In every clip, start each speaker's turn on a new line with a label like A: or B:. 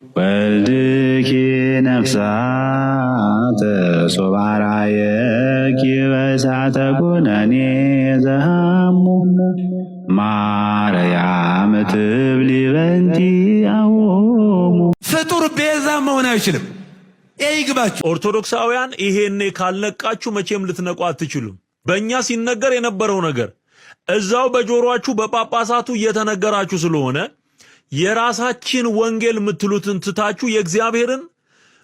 A: ወልድኪ ነፍሳት ሶባራየኪ በእሳተ ኩነኔ ዘሃሙ ማርያም ትብሊ በንቲ አዎሙ።
B: ፍጡር ቤዛ መሆን አይችልም። ይግባችሁ
C: ኦርቶዶክሳውያን፣ ይሄኔ ካልነቃችሁ መቼም ልትነቁ አትችሉም። በእኛ ሲነገር የነበረው ነገር እዛው በጆሮአችሁ በጳጳሳቱ እየተነገራችሁ ስለሆነ የራሳችን ወንጌል የምትሉትን ትታችሁ የእግዚአብሔርን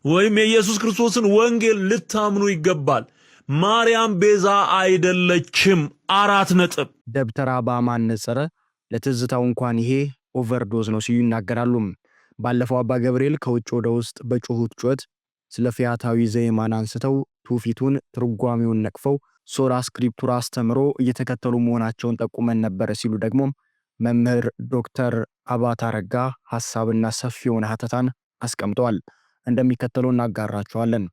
C: ወይም የኢየሱስ ክርስቶስን ወንጌል ልታምኑ ይገባል። ማርያም ቤዛ አይደለችም። 4 ነጥብ።
D: ደብተራ በአማን ነጸረ ለትዝታው እንኳን ይሄ ኦቨርዶዝ ነው ሲዩ ይናገራሉ። ባለፈው አባ ገብርኤል ከውጭ ወደ ውስጥ በጮሁት ጩኸት ስለ ፊያታዊ ዘየማን አንስተው ትውፊቱን ትርጓሜውን ነቅፈው ሶራ ስክሪፕቱራ አስተምሮ እየተከተሉ መሆናቸውን ጠቁመን ነበር ሲሉ ደግሞ መምህር ዶክተር አባታ ረጋ ሐሳብና ሰፊ የሆነ ሐተታን አስቀምጠዋል። እንደሚከተለው እናጋራቸዋለን።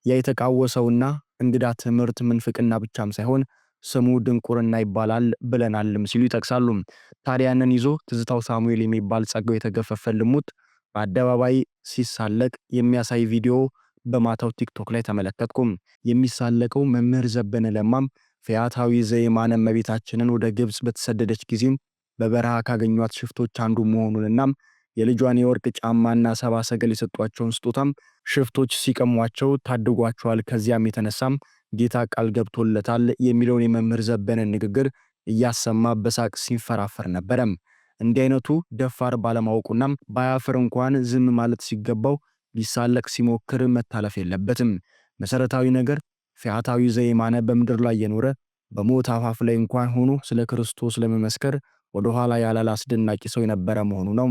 D: ያ የተቃወሰውና እንግዳ ትምህርት ምንፍቅና ብቻም ሳይሆን ስሙ ድንቁርና ይባላል ብለናልም ሲሉ ይጠቅሳሉ። ታዲያንን ይዞ ትዝታው ሳሙኤል የሚባል ጸጋው የተገፈፈ ልሙጥ በአደባባይ ሲሳለቅ የሚያሳይ ቪዲዮ በማታው ቲክቶክ ላይ ተመለከትኩም። የሚሳለቀው መምህር ዘበነ ለማም ፊያታዊ ዘየማን እመቤታችንን ወደ ግብጽ በተሰደደች ጊዜ በበረሃ ካገኟት ሽፍቶች አንዱ መሆኑንና የልጇን የወርቅ ጫማና ሰባ ሰገል የሰጧቸውን ስጦታም ሽፍቶች ሲቀሟቸው ታድጓቸዋል። ከዚያም የተነሳም ጌታ ቃል ገብቶለታል የሚለውን የመምህር ዘበነን ንግግር እያሰማ በሳቅ ሲንፈራፈር ነበረም። እንዲህ አይነቱ ደፋር ባለማወቁና ባያፍር እንኳን ዝም ማለት ሲገባው ሊሳለቅ ሲሞክር መታለፍ የለበትም። መሰረታዊ ነገር ፊያታዊ ዘየማን በምድር ላይ የኖረ በሞት አፋፍ ላይ እንኳን ሆኖ ስለ ክርስቶስ ለመመስከር ወደ ኋላ ያላለ አስደናቂ ሰው የነበረ መሆኑ ነው።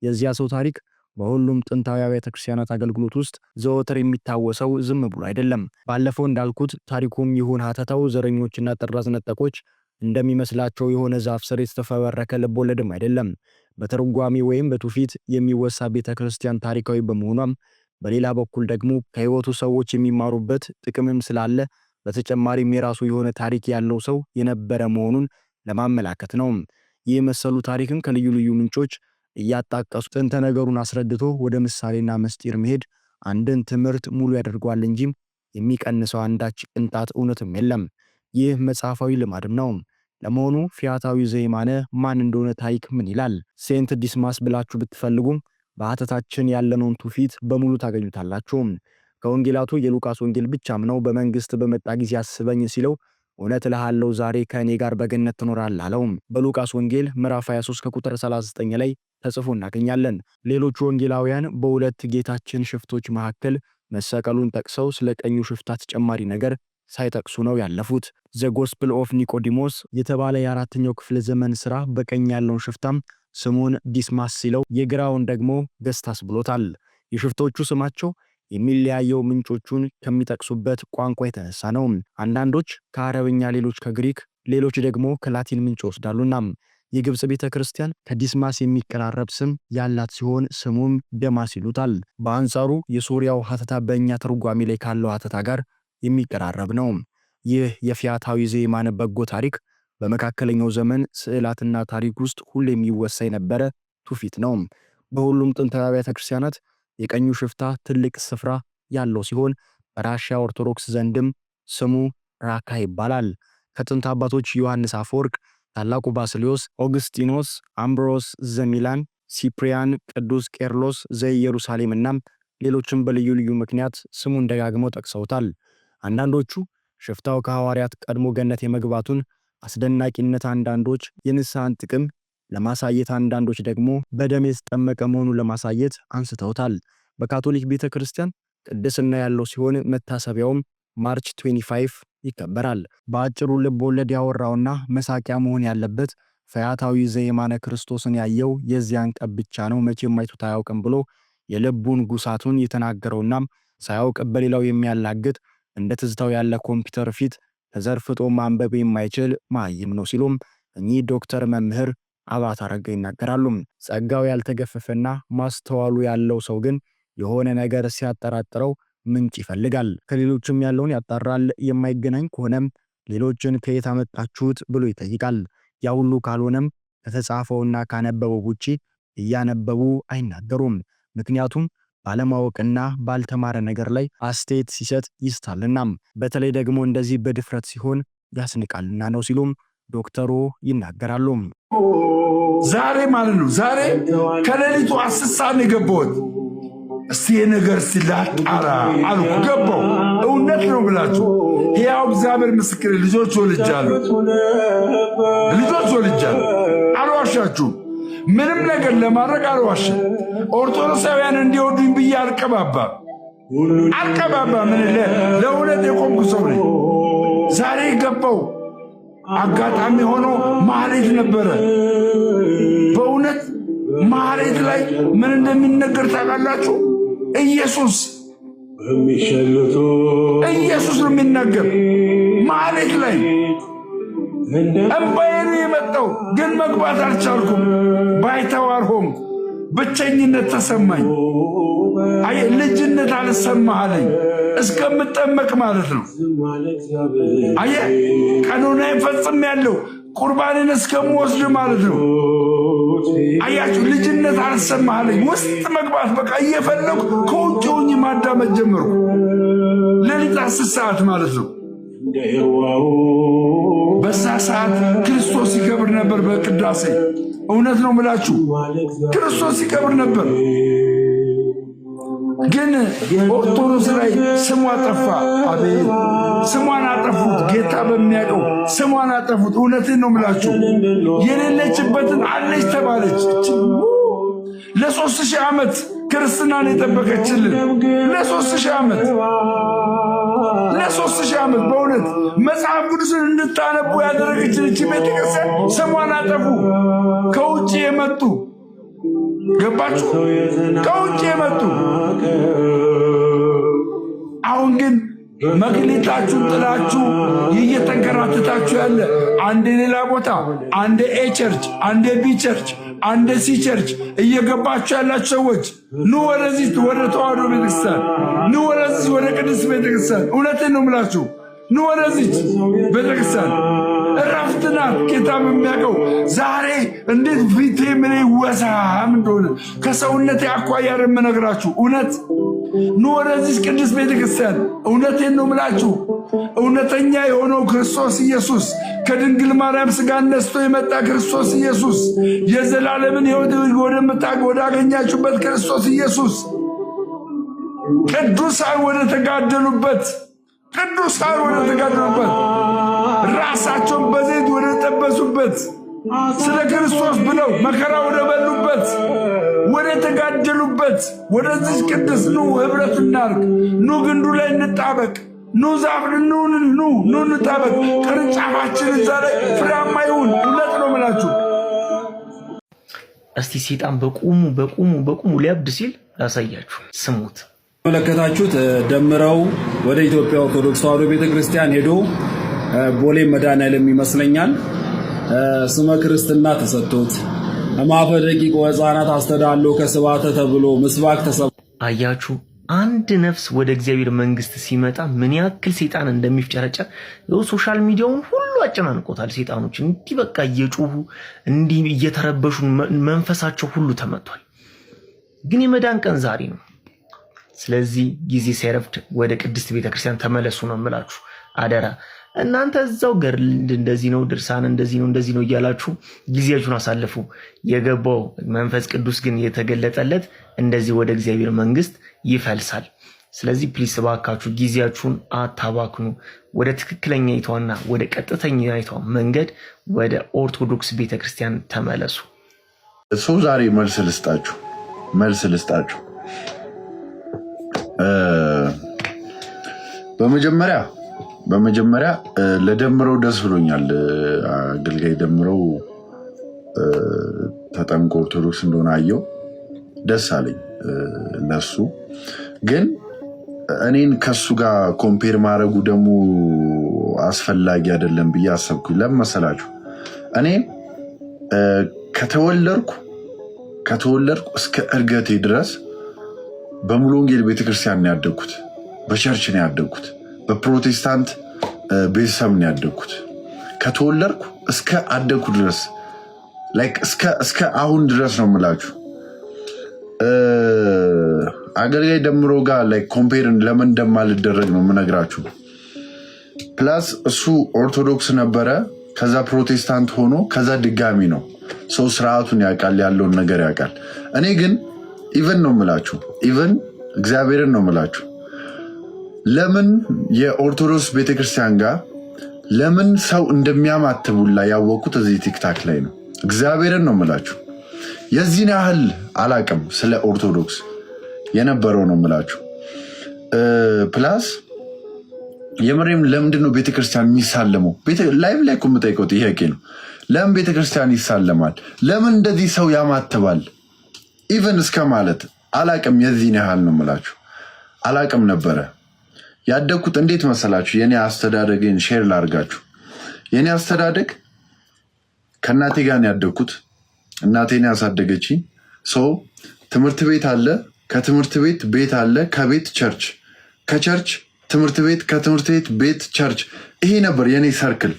D: የዚያ ሰው ታሪክ በሁሉም ጥንታዊ አብያተ ክርስቲያናት አገልግሎት ውስጥ ዘወትር የሚታወሰው ዝም ብሎ አይደለም። ባለፈው እንዳልኩት ታሪኩም ይሁን ሐተታው ዘረኞችና ጥራዝ ነጠቆች እንደሚመስላቸው የሆነ ዛፍ ስር የተፈበረከ ልቦለድም አይደለም። በትርጓሜ ወይም በትውፊት የሚወሳ ቤተ ክርስቲያን ታሪካዊ በመሆኗም በሌላ በኩል ደግሞ ከህይወቱ ሰዎች የሚማሩበት ጥቅምም ስላለ በተጨማሪም የራሱ የሆነ ታሪክ ያለው ሰው የነበረ መሆኑን ለማመላከት ነው። ይህ መሰሉ ታሪክን ከልዩ ልዩ ምንጮች እያጣቀሱ ጥንተ ነገሩን አስረድቶ ወደ ምሳሌና ምስጢር መሄድ አንድን ትምህርት ሙሉ ያደርገዋል እንጂ የሚቀንሰው አንዳች ቅንጣት እውነትም የለም። ይህ መጽሐፋዊ ልማድም ነው። ለመሆኑ ፊያታዊ ዘየማን ማን እንደሆነ ታሪክ ምን ይላል? ሴንት ዲስማስ ብላችሁ ብትፈልጉ በሐተታችን ያለነውን ትውፊት በሙሉ ታገኙታላችሁ። ከወንጌላቱ የሉቃስ ወንጌል ብቻም ነው በመንግስት በመጣ ጊዜ አስበኝ ሲለው እውነት እልሃለሁ ዛሬ ከእኔ ጋር በገነት ትኖራለህ አለው። በሉቃስ ወንጌል ምዕራፍ 23 ከቁጥር 39 ላይ ተጽፎ እናገኛለን። ሌሎቹ ወንጌላውያን በሁለት ጌታችን ሽፍቶች መካከል መሰቀሉን ጠቅሰው ስለ ቀኙ ሽፍታ ተጨማሪ ነገር ሳይጠቅሱ ነው ያለፉት። ዘ ጎስፕል ኦፍ ኒቆዲሞስ የተባለ የአራተኛው ክፍለ ዘመን ሥራ በቀኝ ያለውን ሽፍታም ስሙን ዲስማስ ሲለው የግራውን ደግሞ ገስታስ ብሎታል። የሽፍቶቹ ስማቸው የሚለያየው ምንጮቹን ከሚጠቅሱበት ቋንቋ የተነሳ ነው። አንዳንዶች ከአረብኛ፣ ሌሎች ከግሪክ፣ ሌሎች ደግሞ ከላቲን ምንጭ ወስዳሉና የግብጽ ቤተክርስቲያን ከዲስማስ የሚቀራረብ ስም ያላት ሲሆን ስሙም ደማስ ይሉታል። በአንጻሩ የሶሪያው ሐተታ በእኛ ትርጓሜ ላይ ካለው ሐተታ ጋር የሚቀራረብ ነው። ይህ የፊያታዊ ዘየማን በጎ ታሪክ በመካከለኛው ዘመን ስዕላትና ታሪክ ውስጥ ሁሉ የሚወሳ የነበረ ትውፊት ነው። በሁሉም ጥንታዊ አብያተ ክርስቲያናት የቀኙ ሽፍታ ትልቅ ስፍራ ያለው ሲሆን በራሽያ ኦርቶዶክስ ዘንድም ስሙ ራካ ይባላል። ከጥንት አባቶች ዮሐንስ አፈወርቅ፣ ታላቁ ባስልዮስ፣ ኦግስቲኖስ፣ አምብሮስ ዘሚላን፣ ሲፕሪያን፣ ቅዱስ ቄርሎስ ዘኢየሩሳሌምና ሌሎችም በልዩ ልዩ ምክንያት ስሙን ደጋግመው ጠቅሰውታል። አንዳንዶቹ ሽፍታው ከሐዋርያት ቀድሞ ገነት የመግባቱን አስደናቂነት፣ አንዳንዶች የንስሐን ጥቅም ለማሳየት፣ አንዳንዶች ደግሞ በደም የተጠመቀ መሆኑን ለማሳየት አንስተውታል። በካቶሊክ ቤተክርስቲያን ቅድስና ያለው ሲሆን መታሰቢያውም ማርች 25 ይከበራል። በአጭሩ ልብ ወለድ ያወራውና መሳቂያ መሆን ያለበት ፊያታዊ ዘየማን ክርስቶስን ያየው የዚያን ቀን ብቻ ነው፣ መቼም አይቶት አያውቅም ብሎ የልቡን ጉሳቱን የተናገረውና ሳያውቅ በሌላው የሚያላግጥ እንደ ትዝታው ያለ ኮምፒውተር ፊት ተዘርፍጦ ማንበብ የማይችል ማይም ነው ሲሉም እኚህ ዶክተር መምህር አባታ ረጋ ይናገራሉ። ጸጋው ያልተገፈፈና ማስተዋሉ ያለው ሰው ግን የሆነ ነገር ሲያጠራጥረው ምንጭ ይፈልጋል። ከሌሎችም ያለውን ያጣራል። የማይገናኝ ከሆነም ሌሎችን ከየት አመጣችሁት ብሎ ይጠይቃል። ያ ሁሉ ካልሆነም ከተጻፈውና ካነበበው ውጪ እያነበቡ አይናገሩም። ምክንያቱም ባለማወቅና ባልተማረ ነገር ላይ አስተያየት ሲሰጥ ይስታልና በተለይ ደግሞ እንደዚህ በድፍረት ሲሆን ያስንቃልና ነው ሲሉም ዶክተሩ ይናገራሉ።
E: ዛሬ ማለት ነው ዛሬ ከሌሊቱ 10 ሰዓት የገባሁት እስቲ ነገር ሲላጣራ አሉ ገባው። እውነት ነው ብላችሁ ያው እግዚአብሔር ምስክር ልጆች ወልጃለሁ አልዋሻችሁም። ምንም ነገር ለማድረግ አልዋሽም። ኦርቶዶክሳውያን እንዲወዱኝ ብዬ አልቀባባ ምን ለእውነት የቆምኩ ሰው ነኝ። ዛሬ ገባው አጋጣሚ ሆኖ ማህሌት ነበረ። በእውነት ማህሌት ላይ ምን እንደሚነገር ታውቃላችሁ? ኢየሱስ ነው የሚናገር ማህሌት ላይ። እምባዬ ነው የመጣው፣ ግን መግባት አልቻልኩም። ባይተዋር ሆንኩ፣ ብቸኝነት ተሰማኝ። አይ ልጅነት አልሰማሃለኝ እስከምጠመቅ ማለት ነው። አየ ቀኖናዬን ፈጽሜያለሁ ቁርባንን እስከምወስድ ማለት ነው። አያችሁ ልጅነት አልሰማሃለኝ ውስጥ መግባት በቃ እየፈለኩ ከውጭ ሆኜ ማዳመጥ ጀመርኩ። ሌሊት 10 ሰዓት ማለት ነው። በዛ ሰዓት ክርስቶስ ይከብር ነበር በቅዳሴ። እውነት ነው ምላችሁ ክርስቶስ ይከብር ነበር። ግን ኦርቶዶክስ ላይ ስሟ ጠፋ። አቤት ስሟን አጠፉት። ጌታ በሚያውቀው ስሟን አጠፉት። እውነትን ነው ምላችሁ የሌለችበትን አለች ተባለች። ለ3000 ዓመት ክርስትናን የጠበቀችልን ለ3000 ዓመት በእውነት መጽሐፍ ቅዱስን እንድታነቡ ያደረገችን እቺ ቤተክርስቲያን ስሟን አጠፉ። ከውጭ የመጡ ገባችሁ? ከውጭ የመጡ አሁን ግን መክሊታችሁን ጥላችሁ እየተንከራተታችሁ ያለ አንድ ሌላ ቦታ አንድ ኤ ቸርች አንድ ቢ ቸርች አንድ ሲ ቸርች እየገባችሁ ያላችሁ ሰዎች ኑ ወደዚህ ወደ ተዋሕዶ ቤተክርስቲያን፣ ኑ ወደዚህ ወደ ቅድስት ቤተክርስቲያን። እውነቴን ነው የምላችሁ ኑ ወደዚህ ቤተክርስቲያን። እረፍት ናት። ጌታ በሚያውቀው ዛሬ እንዴት ፊቴ ምን ወሳም እንደሆነ ከሰውነቴ አኳያ የምነግራችሁ እውነት። ኑ ወደዚህ ቅድስት ቤተክርስቲያን። እውነቴን ነው የምላችሁ እውነተኛ የሆነው ክርስቶስ ኢየሱስ ከድንግል ማርያም ሥጋን ነስቶ የመጣ ክርስቶስ ኢየሱስ የዘላለምን ሕይወት ወዳገኛችሁበት ክርስቶስ ኢየሱስ ቅዱሳን ወደ ተጋደሉበት ራሳቸውን በዘይት ወደ ጠበሱበት ስለ ክርስቶስ ብለው መከራ ወደ በሉበት ወደ ተጋደሉበት ወደዚህ ቅዱስ ኑ ህብረት እናርግ። ኑ ግንዱ ላይ እንጣበቅ። ኑ ዛፍ ኑ እንጣበቅ። ቅርንጫፋችን እዛ ላይ ፍሬያማ ይሁን። እውነት ነው የምላችሁ።
F: እስቲ ሰይጣን በቁሙ ሊያብድ ሲል ያሳያችሁ። ስሙት።
G: መለከታችሁት ደምረው ወደ ኢትዮጵያ ኦርቶዶክስ ተዋሕዶ ቤተክርስቲያን ሄዶ ቦሌ መድኃኔዓለም ይመስለኛል ስመ ክርስትና ተሰጥቶት እማፈ ደቂቅ ወሕፃናት አስተዳለው ከስባተ ተብሎ ምስባክ ተሰብ
F: አያችሁ። አንድ ነፍስ ወደ እግዚአብሔር መንግስት ሲመጣ ምን ያክል ሰይጣን እንደሚፍጨረጨር ሶሻል ሚዲያውን ሁሉ አጨናንቆታል። ሰይጣኖች እንዲህ በቃ እየጮሁ እንዲህ እየተረበሹ መንፈሳቸው ሁሉ ተመቷል። ግን የመዳን ቀን ዛሬ ነው። ስለዚህ ጊዜ ሳይረፍድ ወደ ቅድስት ቤተክርስቲያን ተመለሱ ነው የምላችሁ። አደራ እናንተ እዛው ገድል እንደዚህ ነው፣ ድርሳን እንደዚህ ነው እያላችሁ ጊዜያችሁን አሳልፉ። የገባው መንፈስ ቅዱስ ግን የተገለጠለት እንደዚህ ወደ እግዚአብሔር መንግስት ይፈልሳል። ስለዚህ ፕሊስ እባካችሁ ጊዜያችሁን አታባክኑ። ወደ ትክክለኛይቷና ወደ ቀጥተኛይቷ መንገድ ወደ ኦርቶዶክስ ቤተክርስቲያን ተመለሱ።
H: ሰው ዛሬ መልስ ልስጣችሁ። በመጀመሪያ ለደምረው ደስ ብሎኛል። አገልጋይ ደምረው ተጠምቆ ኦርቶዶክስ እንደሆነ አየው፣ ደስ አለኝ ለሱ። ግን እኔን ከሱ ጋር ኮምፔር ማድረጉ ደግሞ አስፈላጊ አይደለም ብዬ አሰብኩኝ። ለምን መሰላችሁ? እኔ ከተወለድኩ እስከ እርገቴ ድረስ በሙሉ ወንጌል ቤተክርስቲያን ነው ያደግኩት። በቸርች ነው ያደግኩት። በፕሮቴስታንት ቤተሰብ ነው ያደግኩት። ከተወለድኩ እስከ አደግኩ ድረስ እስከ አሁን ድረስ ነው የምላችሁ። አገልጋይ ደምሮ ጋር ላይ ኮምፔርን ለምን እንደማልደረግ ነው የምነግራችሁ። ፕላስ እሱ ኦርቶዶክስ ነበረ፣ ከዛ ፕሮቴስታንት ሆኖ ከዛ ድጋሚ ነው። ሰው ስርዓቱን ያውቃል፣ ያለውን ነገር ያውቃል። እኔ ግን ኢቨን ነው የምላችሁ፣ ኢቨን እግዚአብሔርን ነው የምላችሁ። ለምን የኦርቶዶክስ ቤተክርስቲያን ጋር ለምን ሰው እንደሚያማትቡላ ያወቁት እዚህ ቲክታክ ላይ ነው። እግዚአብሔርን ነው የምላችሁ። የዚህን ያህል አላቅም ስለ ኦርቶዶክስ የነበረው ነው የምላችሁ። ፕላስ የምሬም ለምንድን ነው ቤተክርስቲያን የሚሳለመው? ላይቭ ላይ እኮ የምጠይቀው ጥያቄ ነው። ለምን ቤተክርስቲያን ይሳለማል? ለምን እንደዚህ ሰው ያማትባል? ኢቨን እስከ ማለት አላቅም። የዚህን ያህል ነው የምላችሁ። አላቅም ነበረ ያደግኩት። እንዴት መሰላችሁ? የኔ አስተዳደግን ሼር ላርጋችሁ። የኔ አስተዳደግ ከእናቴ ጋር ያደግኩት፣ እናቴን ያሳደገችኝ። ሰው ትምህርት ቤት አለ፣ ከትምህርት ቤት ቤት አለ፣ ከቤት ቸርች፣ ከቸርች ትምህርት ቤት፣ ከትምህርት ቤት ቤት ቸርች። ይሄ ነበር የኔ ሰርክል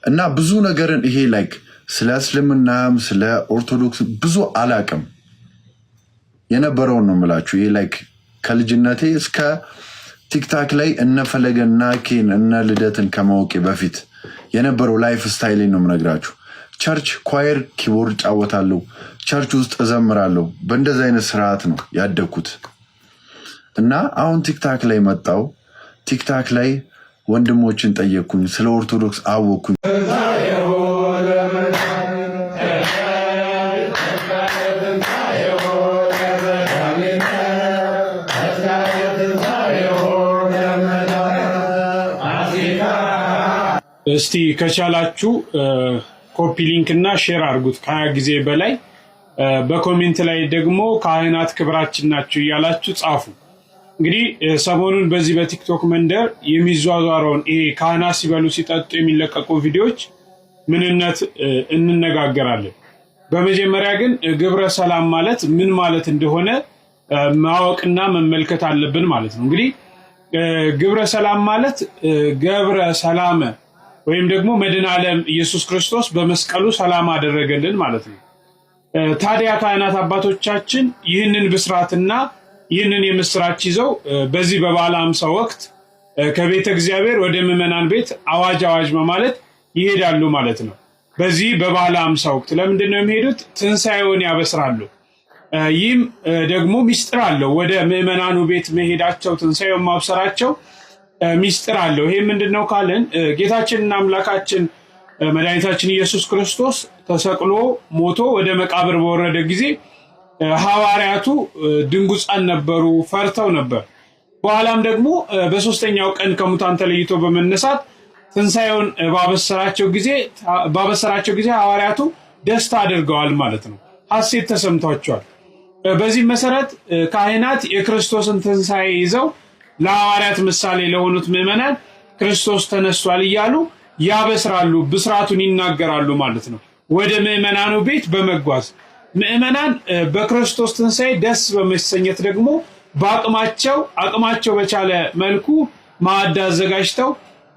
H: እና ብዙ ነገርን ይሄ ላይክ ስለ እስልምናም ስለ ኦርቶዶክስ ብዙ አላቅም የነበረውን ነው የምላችሁ። ይሄ ላይክ ከልጅነቴ እስከ ቲክታክ ላይ እነፈለገ እና ኬን እነ ልደትን ከማወቄ በፊት የነበረው ላይፍ ስታይል ነው የምነግራችሁ። ቸርች ኳየር ኪቦርድ ጫወታለሁ፣ ቸርች ውስጥ እዘምራለሁ። በእንደዚህ አይነት ስርዓት ነው ያደግኩት እና አሁን ቲክታክ ላይ መጣው። ቲክታክ ላይ ወንድሞችን ጠየቅኩኝ፣ ስለ ኦርቶዶክስ አወቅኩኝ።
I: እስቲ ከቻላችሁ ኮፒ ሊንክ እና ሼር አድርጉት ከ20 ጊዜ በላይ። በኮሜንት ላይ ደግሞ ካህናት ክብራችን ናቸው እያላችሁ ጻፉ። እንግዲህ ሰሞኑን በዚህ በቲክቶክ መንደር የሚዟዟረውን ይሄ ካህናት ሲበሉ ሲጠጡ የሚለቀቁ ቪዲዮዎች ምንነት እንነጋገራለን። በመጀመሪያ ግን ግብረ ሰላም ማለት ምን ማለት እንደሆነ ማወቅና መመልከት አለብን ማለት ነው። እንግዲህ ግብረ ሰላም ማለት ገብረ ሰላመ ወይም ደግሞ መድኃኔ ዓለም ኢየሱስ ክርስቶስ በመስቀሉ ሰላም አደረገልን ማለት ነው። ታዲያ ካህናት አባቶቻችን ይህንን ብስራትና ይህንን የምስራች ይዘው በዚህ በበዓለ ሃምሳ ወቅት ከቤተ እግዚአብሔር ወደ ምዕመናን ቤት አዋጅ አዋጅ በማለት ይሄዳሉ ማለት ነው። በዚህ በበዓለ ሃምሳ ወቅት ለምንድን ነው የሚሄዱት? ትንሣኤውን ያበስራሉ። ይህም ደግሞ ሚስጥር አለው። ወደ ምዕመናኑ ቤት መሄዳቸው፣ ትንሣኤውን ማብሰራቸው ሚስጥር አለው። ይሄ ምንድነው ካልን ጌታችንና አምላካችን መድኃኒታችን ኢየሱስ ክርስቶስ ተሰቅሎ ሞቶ ወደ መቃብር በወረደ ጊዜ ሐዋርያቱ ድንጉፃን ነበሩ፣ ፈርተው ነበር። በኋላም ደግሞ በሶስተኛው ቀን ከሙታን ተለይቶ በመነሳት ትንሣኤውን ባበሰራቸው ጊዜ ሐዋርያቱ ደስታ አድርገዋል ማለት ነው። ሐሴት ተሰምቷቸዋል። በዚህ መሰረት ካህናት የክርስቶስን ትንሣኤ ይዘው ለሐዋርያት ምሳሌ ለሆኑት ምዕመናን ክርስቶስ ተነስቷል እያሉ ያበስራሉ፣ ብስራቱን ይናገራሉ ማለት ነው። ወደ ምዕመናኑ ቤት በመጓዝ ምዕመናን በክርስቶስ ትንሣኤ ደስ በመሰኘት ደግሞ አቅማቸው በቻለ መልኩ ማዕድ አዘጋጅተው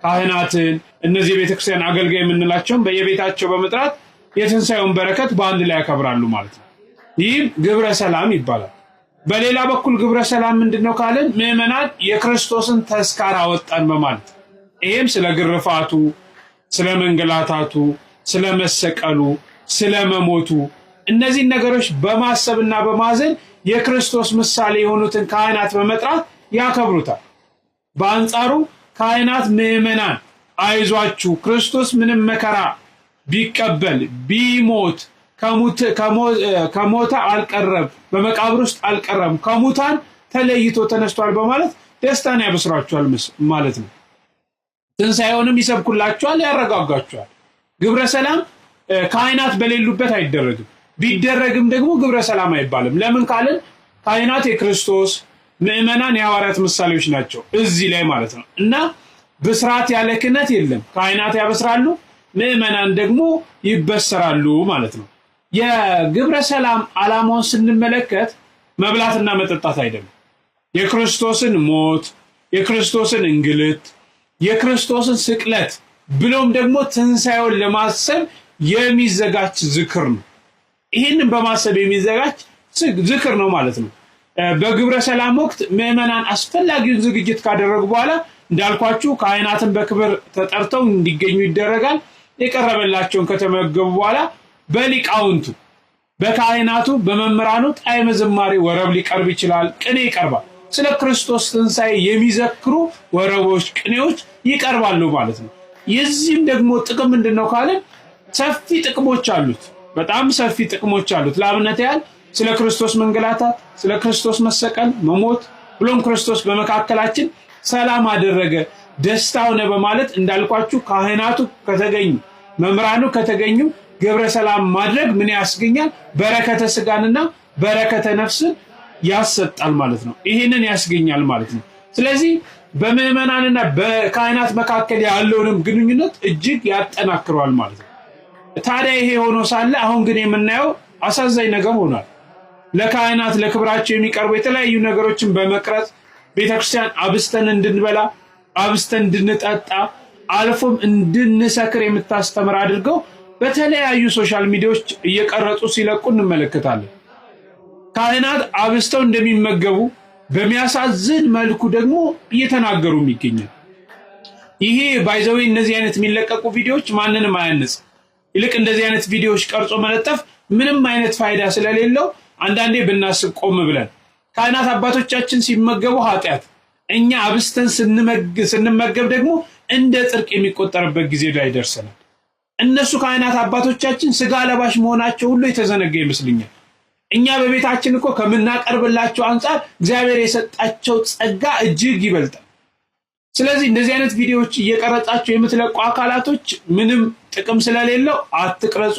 I: ካህናትን እነዚህ የቤተክርስቲያን አገልጋይ የምንላቸውን በየቤታቸው በመጥራት የትንሣኤውን በረከት በአንድ ላይ ያከብራሉ ማለት ነው። ይህም ግብረ ሰላም ይባላል። በሌላ በኩል ግብረ ሰላም ምንድነው ካለን ምዕመናን የክርስቶስን ተስካር አወጣን በማለት ይሄም ስለ ግርፋቱ፣ ስለ መንገላታቱ፣ ስለ መሰቀሉ፣ ስለ መሞቱ እነዚህን ነገሮች በማሰብና በማዘን የክርስቶስ ምሳሌ የሆኑትን ካህናት በመጥራት ያከብሩታል። በአንጻሩ ካህናት ምዕመናን አይዟችሁ ክርስቶስ ምንም መከራ ቢቀበል ቢሞት ከሞተ አልቀረም፣ በመቃብር ውስጥ አልቀረም፣ ከሙታን ተለይቶ ተነስቷል በማለት ደስታን ያበስራቸዋል ማለት ነው። ትንሣኤውንም ይሰብኩላቸዋል፣ ያረጋጋቸዋል። ግብረ ሰላም ካህናት በሌሉበት አይደረግም። ቢደረግም ደግሞ ግብረ ሰላም አይባልም። ለምን ካልን ካህናት የክርስቶስ ምዕመናን የሐዋርያት ምሳሌዎች ናቸው እዚህ ላይ ማለት ነው። እና ብስራት ያለ ክህነት የለም። ካህናት ያበስራሉ፣ ምዕመናን ደግሞ ይበሰራሉ ማለት ነው። የግብረ ሰላም ዓላማውን ስንመለከት መብላትና መጠጣት አይደለም። የክርስቶስን ሞት፣ የክርስቶስን እንግልት፣ የክርስቶስን ስቅለት ብሎም ደግሞ ትንሣኤውን ለማሰብ የሚዘጋጅ ዝክር ነው። ይህንን በማሰብ የሚዘጋጅ ዝክር ነው ማለት ነው። በግብረ ሰላም ወቅት ምዕመናን አስፈላጊውን ዝግጅት ካደረጉ በኋላ እንዳልኳችሁ ካህናትን በክብር ተጠርተው እንዲገኙ ይደረጋል። የቀረበላቸውን ከተመገቡ በኋላ በሊቃውንቱ በካህናቱ በመምህራኑ ጣዕመ ዝማሬ ወረብ ሊቀርብ ይችላል። ቅኔ ይቀርባል። ስለ ክርስቶስ ትንሣኤ የሚዘክሩ ወረቦች፣ ቅኔዎች ይቀርባሉ ማለት ነው። የዚህም ደግሞ ጥቅም ምንድነው ካለ ሰፊ ጥቅሞች አሉት። በጣም ሰፊ ጥቅሞች አሉት። ለአብነት ያህል ስለ ክርስቶስ መንገላታት፣ ስለ ክርስቶስ መሰቀል፣ መሞት ብሎም ክርስቶስ በመካከላችን ሰላም አደረገ፣ ደስታ ሆነ በማለት እንዳልኳችሁ ካህናቱ ከተገኙ መምህራኑ ከተገኙ ግብረ ሰላም ማድረግ ምን ያስገኛል? በረከተ ስጋንና በረከተ ነፍስን ያሰጣል ማለት ነው። ይሄንን ያስገኛል ማለት ነው። ስለዚህ በምዕመናንና በካህናት መካከል ያለውንም ግንኙነት እጅግ ያጠናክረዋል ማለት ነው። ታዲያ ይሄ ሆኖ ሳለ አሁን ግን የምናየው አሳዛኝ ነገር ሆኗል። ለካህናት ለክብራቸው የሚቀርቡ የተለያዩ ነገሮችን በመቅረጽ ቤተክርስቲያን አብስተን እንድንበላ አብስተን እንድንጠጣ አልፎም እንድንሰክር የምታስተምር አድርገው በተለያዩ ሶሻል ሚዲያዎች እየቀረጹ ሲለቁ እንመለከታለን። ካህናት አብስተው እንደሚመገቡ በሚያሳዝን መልኩ ደግሞ እየተናገሩ ይገኛል። ይሄ ባይዘው እነዚህ አይነት የሚለቀቁ ቪዲዮዎች ማንንም አያንጽ። ይልቅ እንደዚህ አይነት ቪዲዮዎች ቀርጾ መለጠፍ ምንም አይነት ፋይዳ ስለሌለው አንዳንዴ ብናስብ ቆም ብለን ካህናት አባቶቻችን ሲመገቡ ኃጢአት፣ እኛ አብስተን ስንመገብ ደግሞ እንደ ጽድቅ የሚቆጠርበት ጊዜ ላይ ደርሰናል። እነሱ ካህናት አባቶቻችን ስጋ ለባሽ መሆናቸው ሁሉ የተዘነጋ ይመስልኛል። እኛ በቤታችን እኮ ከምናቀርብላቸው አንፃር እግዚአብሔር የሰጣቸው ጸጋ እጅግ ይበልጣል። ስለዚህ እንደዚህ አይነት ቪዲዮዎች እየቀረጻቸው የምትለቁ አካላቶች ምንም ጥቅም ስለሌለው አትቅረጹ።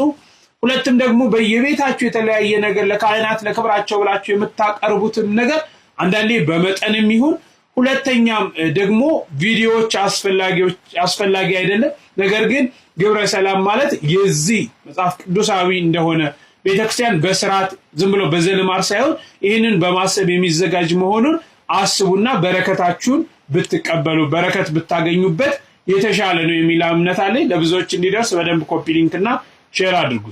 I: ሁለትም ደግሞ በየቤታችሁ የተለያየ ነገር ለካህናት ለክብራቸው ብላችሁ የምታቀርቡትን ነገር አንዳንዴ በመጠንም ይሁን ሁለተኛም ደግሞ ቪዲዮዎች አስፈላጊ አይደለም። ነገር ግን ግብረ ሰላም ማለት የዚህ መጽሐፍ ቅዱሳዊ እንደሆነ ቤተክርስቲያን በስርዓት ዝም ብሎ በዘልማር ሳይሆን ይህንን በማሰብ የሚዘጋጅ መሆኑን አስቡና በረከታችሁን ብትቀበሉ በረከት ብታገኙበት የተሻለ ነው የሚል እምነት አለኝ። ለብዙዎች እንዲደርስ በደንብ ኮፒ ሊንክና ሼር አድርጉ።